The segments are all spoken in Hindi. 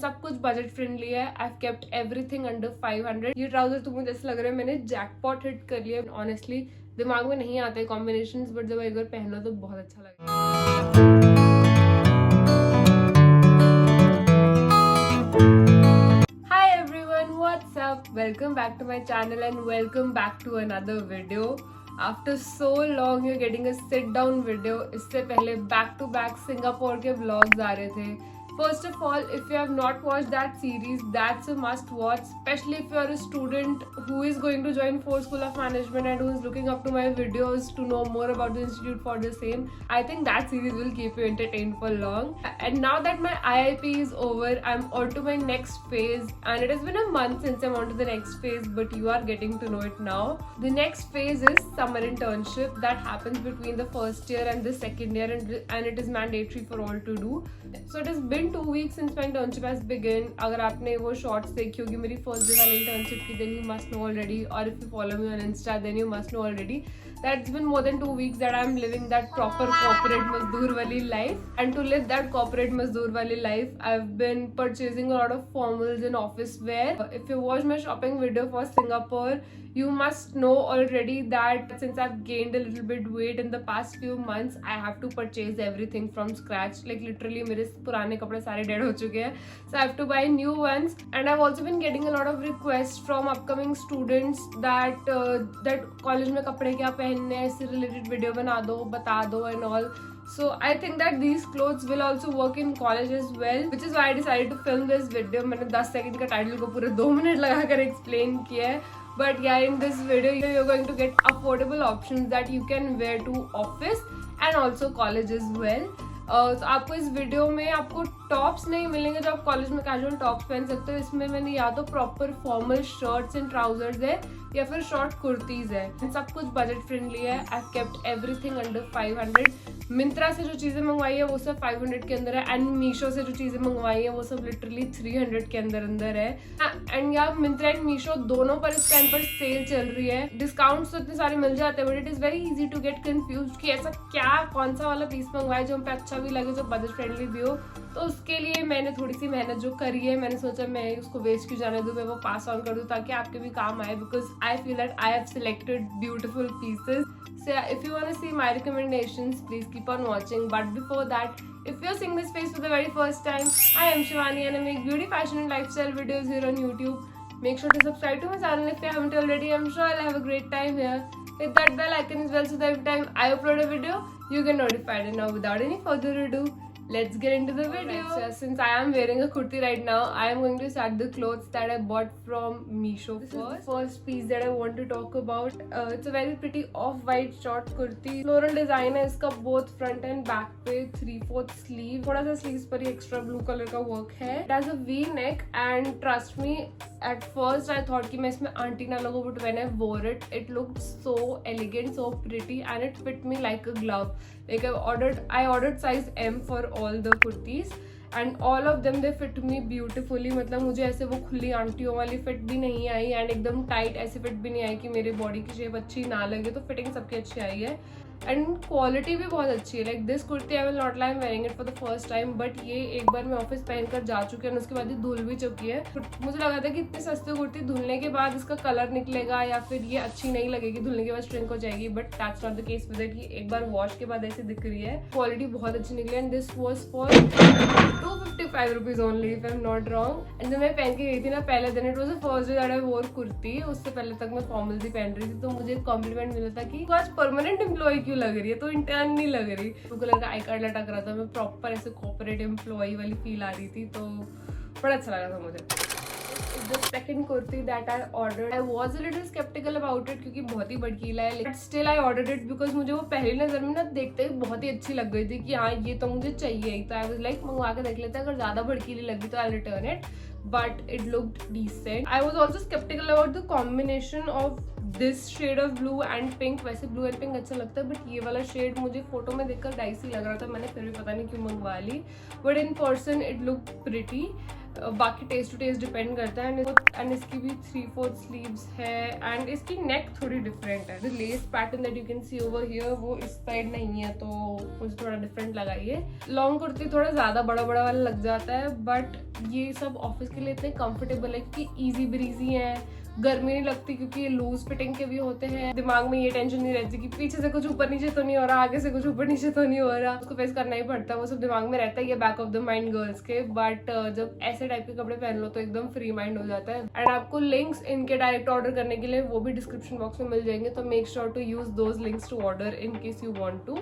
सब कुछ बजट फ्रेंडली है। I have kept everything under 500। ये ट्राउजर तो मुझे ऐसा लग रहा है मैंने जैकपॉट हिट कर लिया। ऑनेस्टली दिमाग में नहीं आते कॉम्बिनेशंस, बट जब एक बार पहनो तो बहुत अच्छा लगेगा। What's up? Welcome back to my channel and welcome back to another video. After so long you're getting a sit down video. इससे पहले back to back सिंगापुर के vlogs आ रहे थे। First of all, if you have not watched that series, that's a must watch, especially if you are a student who is going to join Ford School of Management and who is looking up to my videos to know more about the institute for the same. I think that series will keep you entertained for long. And now that my IIP is over, I'm on to my next phase, and it has been a month since I'm on to the next phase, but you are getting to know it now. The next phase is summer internship that happens between the first year and the second year, and it is mandatory for all to do. So it has been 2 weeks since my internship has begun. अगर आपने वो shorts देखी होगी मेरी first day वाली internship की, then you must know already. Or if you follow me on Insta, then you must know already. That's been more than 2 weeks that I'm living that proper corporate mazdoor wali life. And to live that corporate mazdoor wali life, I've been purchasing a lot of formals and office wear. If you watch my shopping video for Singapore, you must know already that since I've gained a little bit weight in the past few months, I have to purchase everything from scratch. Like literally मेरे पुराने कपड़े सारे dead हो चुके हैं, so I have to buy new ones. And I've also been getting a lot of requests from upcoming students that college में कपड़े क्या पहनने हैं, इससे related video बना दो, बता दो and all. So I think that these clothes will also work in college as well, which is why I decided to film this video. मैंने 10 सेकंड का टाइटल को पूरे 2 मिनट लगाकर एक्सप्लेन किया है. But yeah, in this video you're going to get affordable options that you can wear to office and also college as well. तो आपको इस वीडियो में आपको टॉप्स नहीं मिलेंगे जो आप कॉलेज में कैजुअल टॉप्स पहन सकते हो. इसमें मैंने या तो proper formal shirts and trousers है या फिर शॉर्ट कुर्तीज है. सब कुछ बजट फ्रेंडली है. I have kept everything under 500. Myntra से जो चीज़ें मंगवाई है वो सब 500 के अंदर है, एंड मीशो से जो चीज़ें मंगवाई है वो सब लिटरली 300 के अंदर है. एंड यार मिंत्रा एंड मीशो दोनों पर इस टाइम पर सेल चल रही है. डिस्काउंट्स तो इतने सारे मिल जाते हैं, but it is very easy to get confuse कि ऐसा क्या कौन सा वाला पीस मंगवाए जो हम पे अच्छा भी लगे, जो बजट फ्रेंडली भी हो. तो उसके लिए मैंने थोड़ी सी मेहनत जो करी है, मैंने सोचा मैं उसको वेस्ट क्यों जाने दूँ, मैं वो पास ऑन कर दूँ ताकि आपके भी काम आए, because I feel that I have selected beautiful pieces. So yeah, if you want to see my recommendations, please keep on watching. But before that, if you're seeing this face for the very first time, I am Shivani and I make beauty, fashion and lifestyle videos here on YouTube. Make sure to subscribe to my channel if you haven't already. I'm sure I'll have a great time here. Hit that bell icon as well so that every time I upload a video, you get notified. And now without any further ado, let's get into the video. So, since I am wearing a kurti right now, I am going to start the clothes that I bought from Meesho first. This is the first piece that I want to talk about. It's a very pretty off-white short kurti. Floral design है इसका both front and back पे 3/4 sleeve. थोड़ा सा sleeves पर ही extra blue color का work है. It has a V-neck and trust me, at first I thought कि मैं इसमें आंटी ना लगूं, but when I wore it, it looked so elegant, so pretty, and it fit me like a glove. Like I ordered size M for all the kurtis and all of them they fit me beautifully. मतलब मुझे ऐसे वो खुली आंटियों वाली फिट भी नहीं आई एंड एकदम टाइट ऐसे फिट भी नहीं आई कि मेरे बॉडी की शेप अच्छी ना लगे. तो फिटिंग सबकी अच्छी आई है एंड क्वालिटी भी बहुत अच्छी है. Like this kurti I will not lie wearing it for the first time, but ये एक बार मैं ऑफिस पहनकर जा चुकी हूँ, उसके बाद ये धुल भी चुकी है. मुझे लगा था कि इतनी सस्ती कुर्ती धुलने के बाद इसका कलर निकलेगा या फिर ये अच्छी नहीं लगेगी, धुलने के बाद श्रिंक हो जाएगी, but that's not the case with it. एक बार वॉश के बाद ऐसे दिख रही है. क्वालिटी बहुत अच्छी निकली and this was for 255 rupees only if I am not wrong. And जब मैं पहन के गई थी ना पहले दिन, it was the first day that I वोर कुर्ती. उससे पहले तक मैं फॉर्मल्स ही पहन रही थी, तो मुझे कॉम्प्लीमेंट मिला था कि आज परमानेंट एम्प्लॉय क्यों लग रही है, तो इंटर्न नहीं लग रही. ब्लू कलर का आई कार्ड लटक रहा था, मैं प्रॉपर ऐसे कॉर्पोरेट एम्प्लॉय वाली फील आ रही थी, तो बड़ा अच्छा लगा था मुझे. The second kurti that I ordered, I was a little skeptical about it क्योंकि बहुत ही भड़कीला है, but still I ordered it because मुझे वो पहली नजर में ना देखते ही बहुत ही अच्छी लग गई थी कि हाँ ये तो मुझे चाहिए ही. तो I was like मंगवा के देख लेते हैं, अगर ज्यादा भड़कीली लगी तो I'll return it, but it looked decent. I was also skeptical about the combination of this shade of blue and pink. वैसे blue and pink अच्छा लगता है, बट ये वाला शेड मुझे फोटो में देखकर डाइसी लग रहा था, मैंने फिर भी पता नहीं क्यों मंगवा ली, but in person it looked pretty. बाकी टेस्ट टू टेस्ट डिपेंड करता है। एंड इसकी भी 3/4 स्लीव्स है एंड इसकी नेक थोड़ी डिफरेंट है। The less pattern that you can see over here वो इस साइड नहीं है, तो मुझे थोड़ा डिफरेंट लगा ये। लॉन्ग कुर्ती थोड़ा ज्यादा बड़ा बड़ा वाला लग जाता है, बट ये सब ऑफिस के लिए इतने कंफर्टेबल है क्योंकि ईजी ब्रीजी है, गर्मी नहीं लगती क्योंकि ये लूज फिटिंग के भी होते हैं। दिमाग में ये टेंशन नहीं रहती कि पीछे से कुछ ऊपर नीचे तो नहीं हो रहा, आगे से कुछ ऊपर नीचे तो नहीं हो रहा, उसको फेस करना ही पड़ता है। वो सब दिमाग में रहता है, ये back of the mind girls के। बट जब ऐसे टाइप के कपड़े पहन लो तो एकदम फ्री माइंड हो जाता है। एंड आपको लिंक्स इनके डायरेक्ट ऑर्डर करने के लिए वो भी डिस्क्रिप्शन बॉक्स में मिल जाएंगे, तो make sure to use those links to order in case you want to.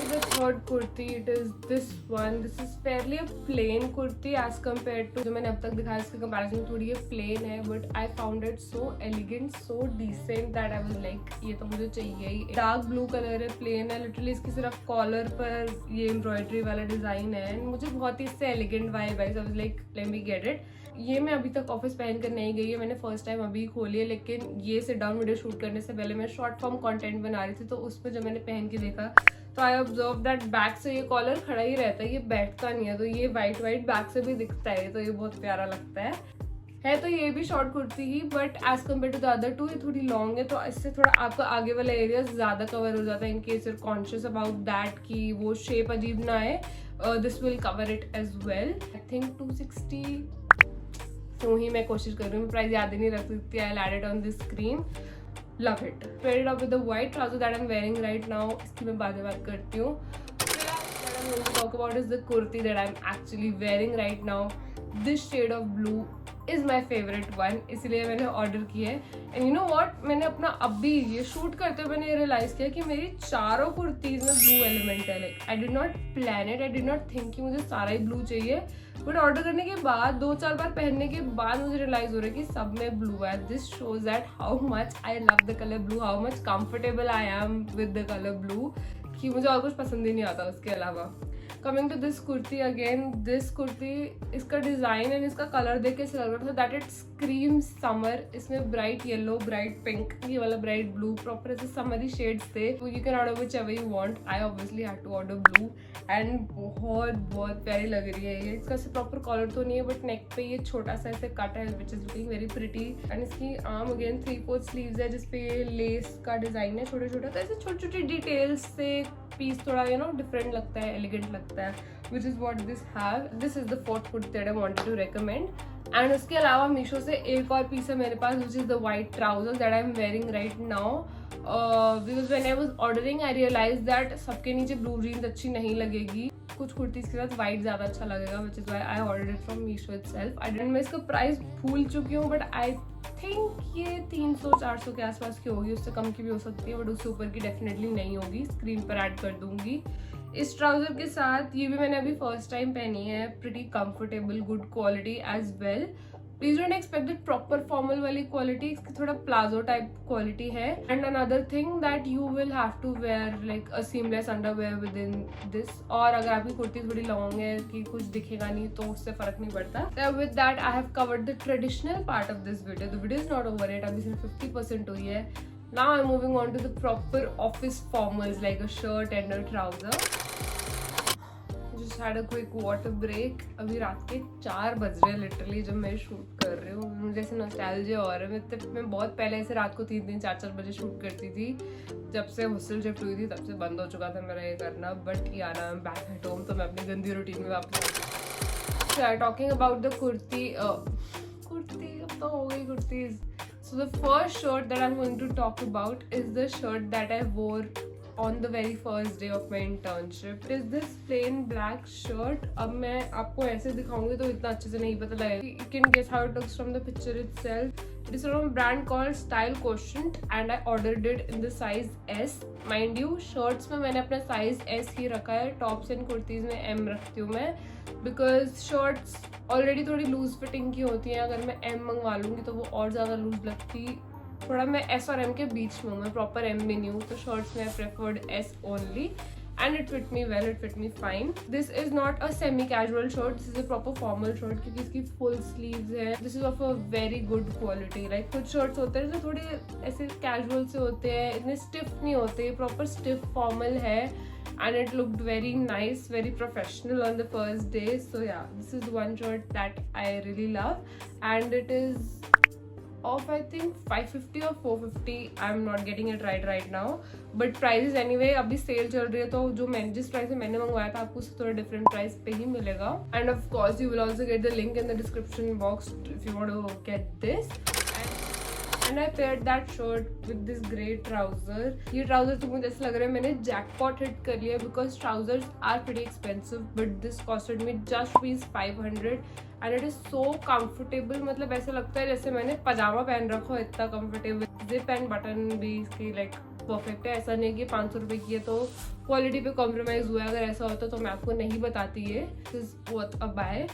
The third kurti, it is this one. This is fairly a plain kurti as compared to जो मैंने अब तक दिखाया, इसके कंपैरिजन में थोड़ी ये plain है, but I found it so elegant, so decent that I was like ये तो मुझे चाहिए ही। डार्क ब्लू कलर है, plain है, लिटरली इसकी सिर्फ कॉलर पर ये एम्ब्रॉयडरी वाला डिजाइन है एंड मुझे बहुत ही इससे elegant vibe I. I was like let me get it। ये मैं अभी तक ऑफिस पहन कर नहीं गई है, मैंने फर्स्ट टाइम अभी खोली है, लेकिन ये सिट डाउन वीडियो शूट करने से पहले मैं शॉर्ट फॉर्म कंटेंट बना रही थी, तो उसमें जब मैंने पहन के देखा तो आई ऑब्जर्व दैट बैक से ये कॉलर खड़ा ही रहता है, ये बैठता नहीं है, तो ये वाइट बैक से भी दिखता है, तो ये बहुत प्यारा लगता है। तो ये भी शॉर्ट कुर्ती ही, but as compare to the other two ये थोड़ी लॉन्ग है, तो इससे थोड़ा आपका आगे वाला एरिया ज्यादा कवर हो जाता है। In case you're conscious about that कि वो शेप अजीब ना आए, this will cover it as well. I think 260 तो ही मैं कोशिश कर रही हूँ, प्राइस याद ही नहीं रख सकती। I add it on this screen, love it. Pair it up with the white trouser that I am wearing right now. इसकी मैं बाद में बात करती हूँ। Talk about is the kurti that I am actually wearing right now. This shade of blue is my favourite one, इसलिए मैंने ऑर्डर किया है। एंड यू नो वॉट, मैंने अपना अभी ये शूट करते हुए मैंने रियलाइज किया कि मेरी चारों कुर्तीज में ब्लू एलिमेंट है। Like I did not plan it, I did not think कि मुझे सारा ही ब्लू चाहिए, बट ऑर्डर करने के बाद 2-4 बार पहनने के बाद मुझे रियलाइज हो रहा है कि सब में ब्लू है। This shows that how much I love the colour blue, how much comfortable I am with the colour blue, कि मुझे और कुछ पसंद ही नहीं आता उसके अलावा। Coming to this kurti again, this kurti इसका डिजाइन एंड इसका कलर देख के ऐसा लग रहा था दैट इट स्क्रीम समर। इसमें ब्राइट येलो, ब्राइट पिंक, ये वाला ब्राइट ब्लू, प्रॉपर ऐसे समरी शेड्स थे। You can order whichever you want. I obviously had to order blue and बहुत प्यारी लग रही है ये। इसका से प्रॉपर कॉलर तो नहीं है, बट नेक पे ये छोटा सा ऐसे कट है which is looking very pretty. And इसकी आर्म अगेन 3/4 स्लीव्स है जिसपे ये लेस का डिजाइन है छोटे छोटे, तो ऐसे छोटी छोटी डिटेल्स से पीस थोड़ा डिफरेंट लगता है, एलिगेंट लगता है, which is what this have. This is the fourth kurti that I wanted to recommend. And उसके अलावा मीशो से एक और पीस है मेरे पास, which is the white trousers that I am wearing right now. Because when I was ordering, I realized that सबके नीचे blue jeans अच्छी नहीं लगेगी, कुछ कुर्तीज के साथ white ज़्यादा अच्छा लगेगा, which is why I ordered it from Meesho itself. मैं इसका प्राइस भूल चुकी हूँ, बट I think ये 300-400 के आसपास की होगी, उससे कम की भी हो सकती है, बट उससे ऊपर की डेफिनेटली नहीं होगी। स्क्रीन पर ऐड कर दूंगी। इस ट्राउजर के साथ ये भी मैंने अभी फर्स्ट टाइम पहनी है, pretty comfortable, good quality as well. Please don't expect that proper formal वाली क्वालिटी, इसकी थोड़ा प्लाजो टाइप क्वालिटी है। And another thing that you will have to wear like a seamless underwear with in this. और अगर आपकी कुर्ती थोड़ी लॉन्ग है कि कुछ दिखेगा नहीं तो उससे फर्क नहीं पड़ता। With that I have covered the traditional part of this video. The video is not over it, अभी सिर्फ 50% हुई है। Now I am moving on to the proper office formals like a shirt and a trouser. had a quick water break। अभी रात के 4 बज रहे हैं लिटरली जब मैं शूट कर रही हूँ। मुझे ऐसे नॉस्टैल्जिया हो रहा है। मैं बहुत पहले ऐसे रात को 3-3, 4-4 बजे शूट करती थी। जब से हॉस्टल शिफ्ट हुई थी तब से बंद हो चुका था मेरा ये करना, बट यार I am back at home, तो मैं अपनी गंदी रूटीन में वापस आ गई। टॉकिंग अबाउट द कुर्ती अब तो हो गई kurtis. So the first shirt that I am going to talk about is the shirt that I wore on the very first day of my internship. It is this plain black shirt. अब मैं आपको ऐसे दिखाऊंगी तो इतना अच्छे से नहीं पता लगेगा। You can guess how it looks from the picture itself. It is from a brand called Style Quotient and I ordered it in the size S. Mind you, shirts में मैंने अपना size S ही रखा है, टॉप्स एंड कुर्तीज में M रखती हूँ मैं, बिकॉज शर्ट्स ऑलरेडी थोड़ी लूज फिटिंग की होती हैं। अगर मैं M मंगवा लूँगी तो वो और ज़्यादा लूज लगती। थोड़ा मैं S और M के बीच में हूँ, मैं प्रॉपर M में नहीं हूँ, तो शर्ट्स में आई preferred S only and it fit me well, it fit me fine. This is not a semi casual shirt, this is a proper formal shirt क्योंकि इसकी फुल स्लीव्स है। This is of a very good quality. Like कुछ शर्ट्स होते हैं जो थोड़े ऐसे कैजुअल से होते हैं, इतने स्टिफ नहीं होते, प्रॉपर स्टिफ फॉर्मल है and it looked very nice, very professional on the first day. So yeah, this is one shirt that I really love, and it is of I think 550 or 450. I'm not getting it right now, but prices anyway अभी सेल चल रही है, तो जो मैं जिस प्राइस में मैंने मंगवाया था आपको उससे थोड़ा डिफरेंट प्राइस पे ही मिलेगा. And of course you will also get the link in the description box if you want to get this. And I paired that shirt with this grey trouser. ये trouser तो मुझे ऐसा लग रहा है मैंने jackpot hit कर लिया, because trousers are pretty expensive, but this costed me just rupees 500 and it is so comfortable. मतलब ऐसा लगता है जैसे मैंने पजामा पहन रखा हो, इतना comfortable. Zip and button भी इसकी like परफेक्ट है. ऐसा नहीं कि 500 रुपए की है तो क्वालिटी पे कॉम्प्रोमाइज हुआ है. अगर ऐसा होता तो मैं आपको नहीं बताती है. This is worth a buy.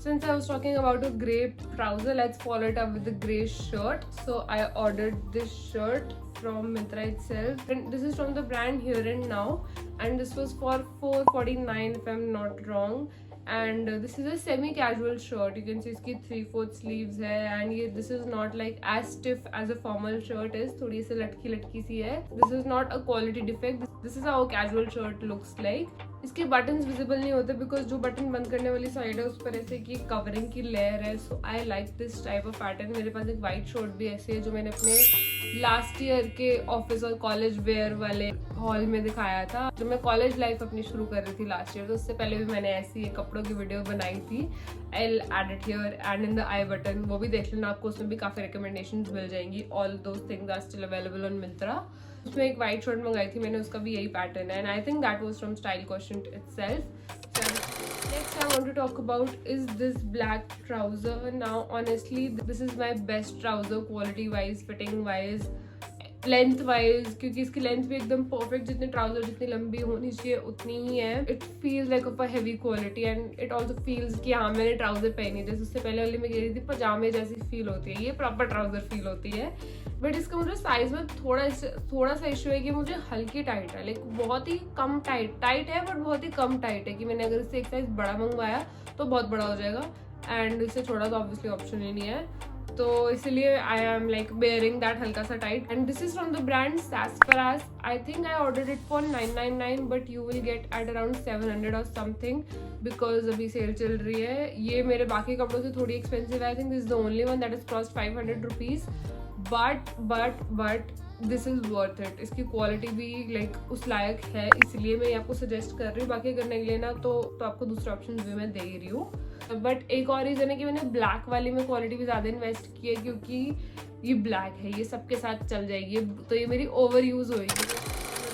Since I was talking about a grey trouser, let's follow it up with the grey shirt. So I ordered this shirt from Myntra itself, and this is from the brand Here and Now, and this was for 449 if I'm not wrong. And this is a semi-casual shirt. You can see इसकी 3/4 sleeves है, and ये this is not like as stiff as a formal shirt is. थोड़ी सी लटकी सी है. This is not a quality defect. This is how a casual shirt looks like. इसके बटन्स विजिबल नहीं होते बिकॉज जो बटन बंद करने वाली साइड है उस पर ऐसे की कवरिंग की लेयर है. So I like this type of pattern. मेरे पास एक वाइट शर्ट भी ऐसे है जो मैंने अपने लास्ट ईयर के ऑफिस और कॉलेज वेयर वाले हॉल में दिखाया था. जब मैं कॉलेज लाइफ अपनी शुरू कर रही थी लास्ट ईयर, तो उससे पहले भी मैंने ऐसी कपड़ों की वीडियो बनाई थी. I will add it here and in the I button. वो भी देख लेना, आपको उसमें भी काफी रिकमेंडेशंस मिल जाएंगी. All those things are still available on Myntra. उसमें एक वाइट शर्ट मंगाई थी मैंने, उसका भी यही पैटर्न है, and I think that was from style क्वेश्चंट itself. Next I want to talk about is this black trouser. Now honestly this is my best trouser quality wise, fitting wise, length wise, क्योंकि इसकी लेंथ भी एकदम परफेक्ट. जितनी ट्राउजर जितनी लंबी होनी चाहिए उतनी ही है. It feels like of a heavy quality and it also feels कि हाँ मैंने ट्राउजर पहनी. जैसे उससे पहले वाली मैं कह रही थी पजामे जैसी फील होती है, ये प्रॉपर ट्राउजर फील होती है. बट इसका मुझे साइज में थोड़ा सा इशू है कि मुझे हल्की टाइट है. लाइक बहुत ही कम टाइट है, बट बहुत ही कम टाइट है कि मैंने अगर इससे एक साइज बड़ा मंगवाया तो बहुत बड़ा हो जाएगा, एंड इससे छोटा तो ऑब्वियसली ऑप्शन ही नहीं है. तो इसलिए I am like bearing that हल्का सा tight. And this is from the brand Sassafras. I think I ordered it for 999 but you will get at around 700 और समथिंग, बिकॉज अभी सेल चल रही है. ये मेरे बाकी कपड़ों से थोड़ी एक्सपेंसिव है. I think this is the only one that is cost 500 rupees. But this is worth it. इसकी क्वालिटी भी लाइक उस लायक है, इसलिए मैं आपको सजेस्ट कर रही हूँ. बाकी करने के लिए ना तो आपको दूसरे ऑप्शन भी मैं दे ही रही हूँ. बट एक और रीजन है कि मैंने ब्लैक वाली में क्वालिटी भी ज़्यादा इन्वेस्ट की है, क्योंकि ये ब्लैक है, ये सबके साथ चल जाएगी, तो ये मेरी ओवर यूज होएगी.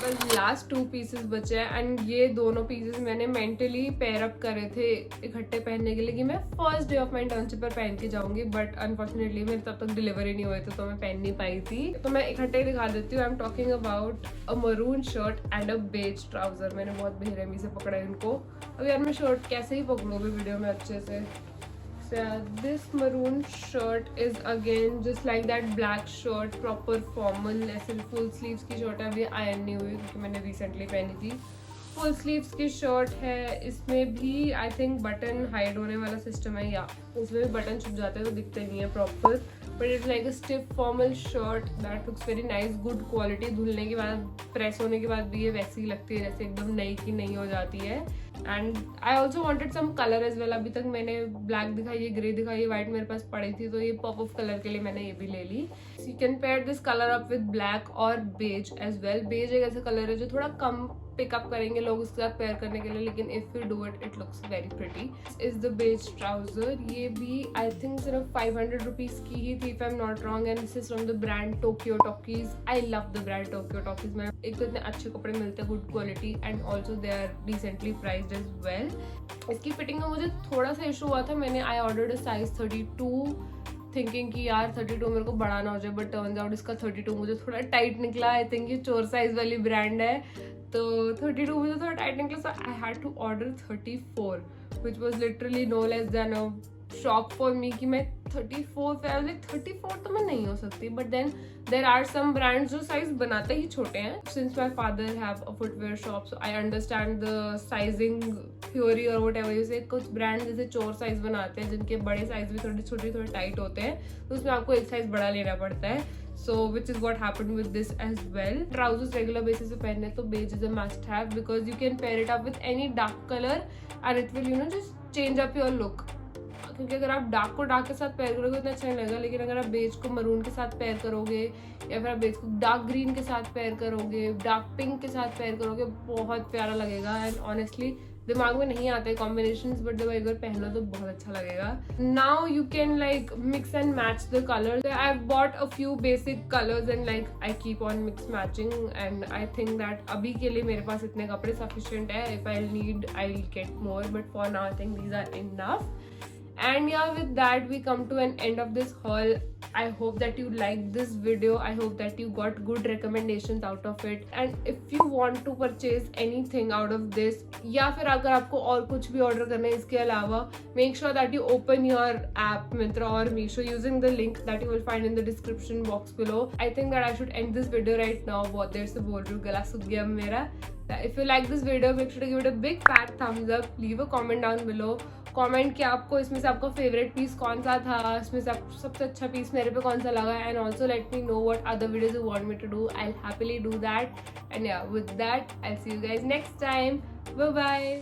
बस लास्ट 2 पीसेस बचे हैं, एंड ये दोनों पीसेस मैंने मेंटली पेयर अप करे थे इकट्ठे पहनने के लिए कि मैं first day of my internship पर पहन के जाऊंगी. बट अनफॉर्चुनेटली मेरे तब तक डिलीवरी नहीं हुए थे, तो मैं पहन नहीं पाई थी. तो मैं इकट्ठे दिखा देती हूँ. I am talking about a maroon shirt and a beige trouser. मैंने बहुत बेरहमी से पकड़ा है इनको. अब यार मैं शर्ट कैसे ही पकड़ूँ अभी वीडियो में अच्छे से. This maroon shirt is again just like that black shirt, proper formal. ऐसे full sleeves की शर्ट है, अभी आयरन नहीं हुई क्योंकि मैंने रिसेंटली पहनी थी. फुल स्लीव्स की शर्ट है. इसमें भी आई थिंक बटन हाइड होने वाला सिस्टम है, या इसमें भी बटन छुप जाते हैं तो दिखते नहीं है proper. But it's like a stiff formal shirt that looks very nice, good quality. धुलने के बाद, प्रेस होने के बाद भी ये वैसी ही लगती है जैसे एकदम नई की नई हो जाती है. And I also wanted some colour as well. अभी तक मैंने ब्लैक दिखाई है, ग्रे दिखाई है, व्हाइट मेरे पास पड़ी थी, तो ये पॉप ऑफ कलर के लिए मैंने ये भी ले ली. You can pair this colour up with black और बेज एज वेल. बेज एक ऐसा कलर है जो थोड़ा कम पिकअप करेंगे लोग उसके साथ पेयर करने के लिए, लेकिन if you do it looks very pretty. Is the beige trouser. ये भी आई थिंक सिर्फ 500 रुपीज की ही थी if I am not wrong, and this is from the brand Tokyo Talkies. I love the brand Tokyo Talkies. में एक तो इतने अच्छे कपड़े मिलते हैं, good quality, and also they are decently priced as well. इसकी फिटिंग में मुझे थोड़ा सा इशू हुआ था. मैंने आई ऑर्डर्ड साइज 32 थिंकिंग कि यार 32 मेरे को बड़ा ना हो जाए, बट टर्न्स आउट इसका 32 मुझे थोड़ा टाइट निकला. आई थिंक ये चोर साइज वाली ब्रांड है, तो 32 मुझे थोड़ा टाइट निकला. So I had to order 34 which was literally no less than a shock for me कि मैं 34 पे, आई लाइक 34 तो मैं नहीं हो सकती, but then there are some brands जो साइज बनाते ही छोटे हैं. Since my father have a footwear shop, so I understand the sizing theory और वट एवर यू से. कुछ ब्रांड जैसे चोर साइज बनाते हैं जिनके बड़े साइज भी थोड़े छोटे थोड़े टाइट होते हैं, तो उसमें आपको एक साइज बड़ा लेना पड़ता है. So which is what happened with this as well. Trousers regular basis पे पहनने तो beige is a must have because you can pair it up with any dark color and it will just change up your look. क्योंकि अगर आप डार्क को डार्क के साथ पेयर करोगे उतना अच्छा नहीं लगेगा, लेकिन अगर आप बेज को मरून के साथ पेयर करोगे या फिर आप बेज को डार्क ग्रीन के साथ पेयर करोगे, डार्क पिंक के साथ पेयर करोगे, बहुत प्यारा लगेगा. एंड ऑनेस्टली दिमाग में नहीं आते कॉम्बिनेशंस, बट जब एक बार पहनो तो बहुत अच्छा लगेगा. Now you can like mix and match the colours. I have bought a few basic colours and like I keep on mix matching and I think that अभी के लिए मेरे पास इतने कपड़े सफिशिएंट है. If I need I will get more, but for now I think these are enough. And yeah, with that we come to an end of this haul. I hope that you liked this video. I hope that you got good recommendations out of it. And if you want to purchase anything out of this, या फिर अगर आपको और कुछ भी order करना है इसके अलावा, make sure that you open your app Myntra or Meesho using the link that you will find in the description box below. I think that I should end this video right now. बहुत देर से बोल रही हूँ, गला सूख गया मेरा. If you like this video, make sure to give it a big fat thumbs up. Leave a comment down below. Comment कि आपको इसमें से आपका फेवरेट पीस कौन सा था, इसमें से आपको सबसे अच्छा पीस मेरे पे कौन सा लगा. And also let me know what other videos you want me to do. I will happily do that. And yeah with that I see you guys next time. Bye bye.